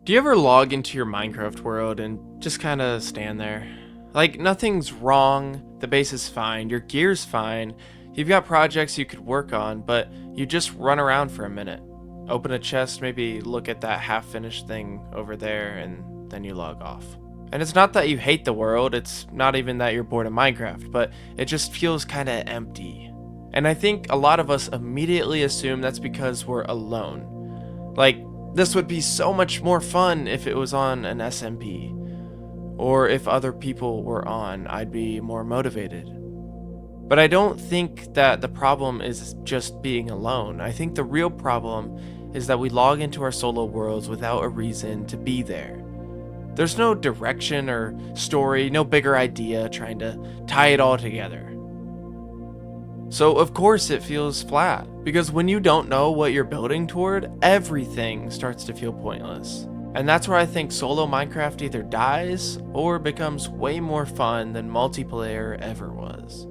Do you ever log into your Minecraft world and just kind of stand there? Like, nothing's wrong, the base is fine, your gear's fine, you've got projects you could work on, but you just run around for a minute. Open a chest, maybe look at that half-finished thing over there, and then you log off. And it's not that you hate the world, it's not even that you're bored of Minecraft, but it just feels kind of empty. And I think a lot of us immediately assume that's because we're alone. Like, this would be so much more fun if it was on an SMP. Or if other people were on, I'd be more motivated. But I don't think that the problem is just being alone. I think the real problem is that we log into our solo worlds without a reason to be there. There's no direction or story, no bigger idea trying to tie it all together. So of course it feels flat, because when you don't know what you're building toward, everything starts to feel pointless. And that's where I think solo Minecraft either dies or becomes way more fun than multiplayer ever was.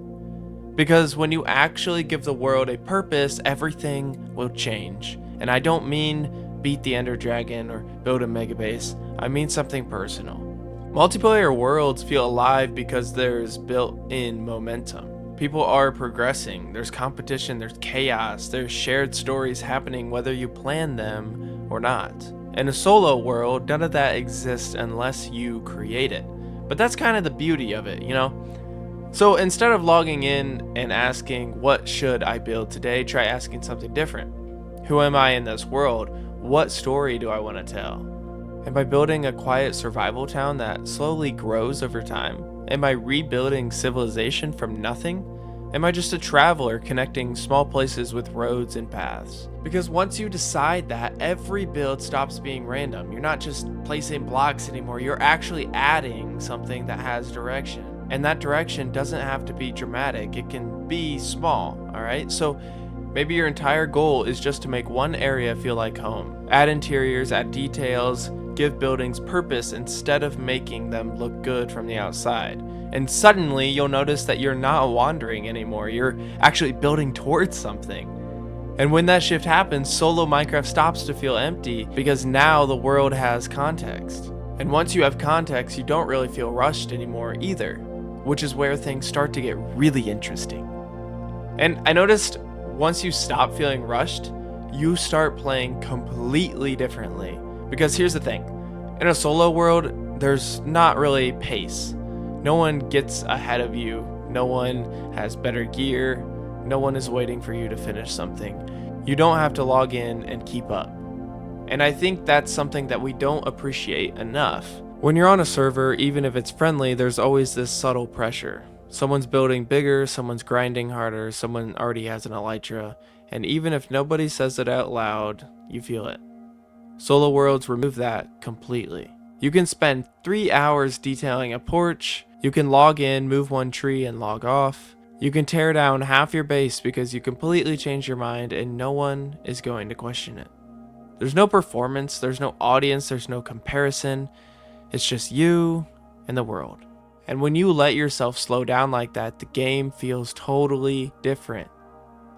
Because when you actually give the world a purpose, everything will change. And I don't mean beat the Ender Dragon or build a mega base, I mean something personal. Multiplayer worlds feel alive because there's built-in momentum. People are progressing, there's competition, there's chaos, there's shared stories happening whether you plan them or not. In a solo world, none of that exists unless you create it. But that's kind of the beauty of it, you know? So instead of logging in and asking, what should I build today, try asking something different. Who am I in this world? What story do I want to tell? Am I building a quiet survival town that slowly grows over time? Am I rebuilding civilization from nothing? Am I just a traveler connecting small places with roads and paths? Because once you decide that, every build stops being random. You're not just placing blocks anymore, you're actually adding something that has direction. And that direction doesn't have to be dramatic, it can be small, alright? So maybe your entire goal is just to make one area feel like home. Add interiors, add details, give buildings purpose instead of making them look good from the outside. And suddenly you'll notice that you're not wandering anymore, you're actually building towards something. And when that shift happens, solo Minecraft stops to feel empty because now the world has context. And once you have context, you don't really feel rushed anymore either, which is where things start to get really interesting. And I noticed once you stop feeling rushed, you start playing completely differently. Because here's the thing, in a solo world, there's not really pace. No one gets ahead of you, no one has better gear, no one is waiting for you to finish something. You don't have to log in and keep up. And I think that's something that we don't appreciate enough. When you're on a server, even if it's friendly, there's always this subtle pressure. Someone's building bigger, someone's grinding harder, someone already has an elytra, and even if nobody says it out loud, you feel it. Solo worlds remove that completely. You can spend 3 hours detailing a porch, you can log in, move one tree, and log off. You can tear down half your base because you completely change your mind and no one is going to question it. There's no performance, there's no audience, there's no comparison. It's just you and the world. And when you let yourself slow down like that, the game feels totally different.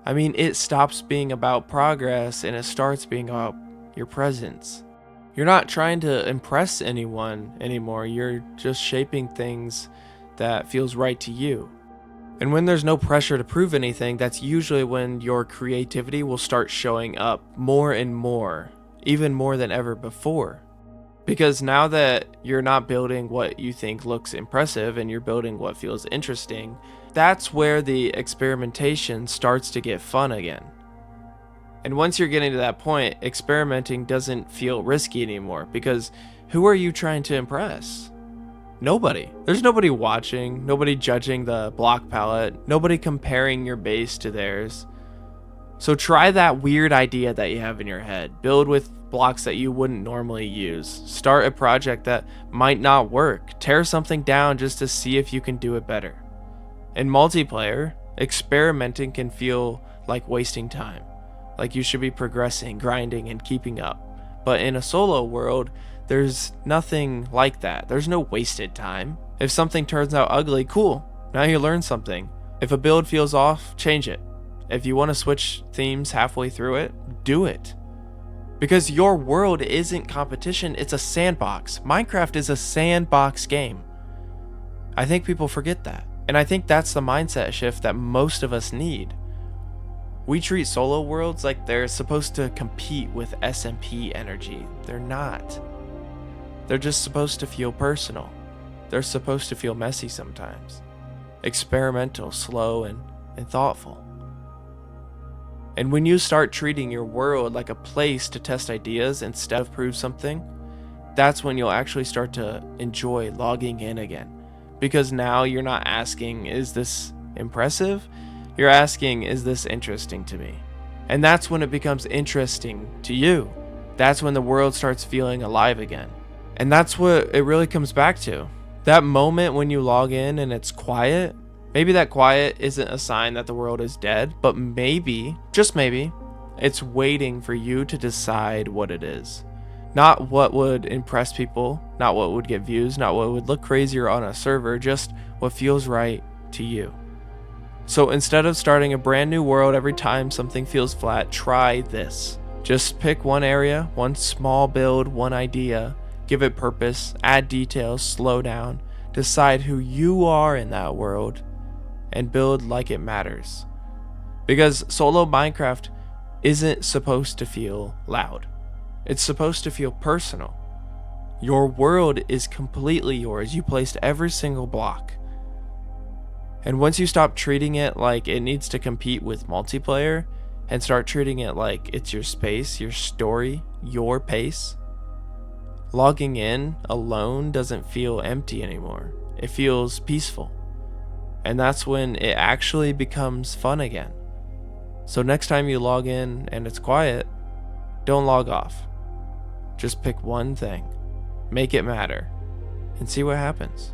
I mean, it stops being about progress and it starts being about your presence. You're not trying to impress anyone anymore, you're just shaping things that feels right to you. And when there's no pressure to prove anything, that's usually when your creativity will start showing up more and more, even more than ever before. Because now that you're not building what you think looks impressive and you're building what feels interesting, that's where the experimentation starts to get fun again. And once you're getting to that point, experimenting doesn't feel risky anymore because who are you trying to impress? Nobody. There's nobody watching, nobody judging the block palette, nobody comparing your base to theirs. So try that weird idea that you have in your head. Build with blocks that you wouldn't normally use. Start a project that might not work. Tear something down just to see if you can do it better. In multiplayer, experimenting can feel like wasting time. Like you should be progressing, grinding, and keeping up. But in a solo world, there's nothing like that. There's no wasted time. If something turns out ugly, cool. Now you learn something. If a build feels off, change it. If you want to switch themes halfway through it, do it. Because your world isn't competition, it's a sandbox. Minecraft is a sandbox game. I think people forget that. And I think that's the mindset shift that most of us need. We treat solo worlds like they're supposed to compete with SMP energy. They're not. They're just supposed to feel personal. They're supposed to feel messy sometimes. Experimental, slow, and thoughtful. And when you start treating your world like a place to test ideas instead of prove something, that's when you'll actually start to enjoy logging in again. Because now you're not asking, is this impressive? You're asking, is this interesting to me? And that's when it becomes interesting to you. That's when the world starts feeling alive again. And that's what it really comes back to. That moment when you log in and it's quiet, maybe that quiet isn't a sign that the world is dead, but maybe, just maybe, it's waiting for you to decide what it is. Not what would impress people, not what would get views, not what would look crazier on a server, just what feels right to you. So instead of starting a brand new world every time something feels flat, try this. Just pick one area, one small build, one idea, give it purpose, add details, slow down, decide who you are in that world, and build like it matters. Because solo Minecraft isn't supposed to feel loud. It's supposed to feel personal. Your world is completely yours. You placed every single block. And once you stop treating it like it needs to compete with multiplayer and start treating it like it's your space, your story, your pace, logging in alone doesn't feel empty anymore. It feels peaceful. And that's when it actually becomes fun again. So next time you log in and it's quiet, don't log off. Just pick one thing, make it matter, and see what happens.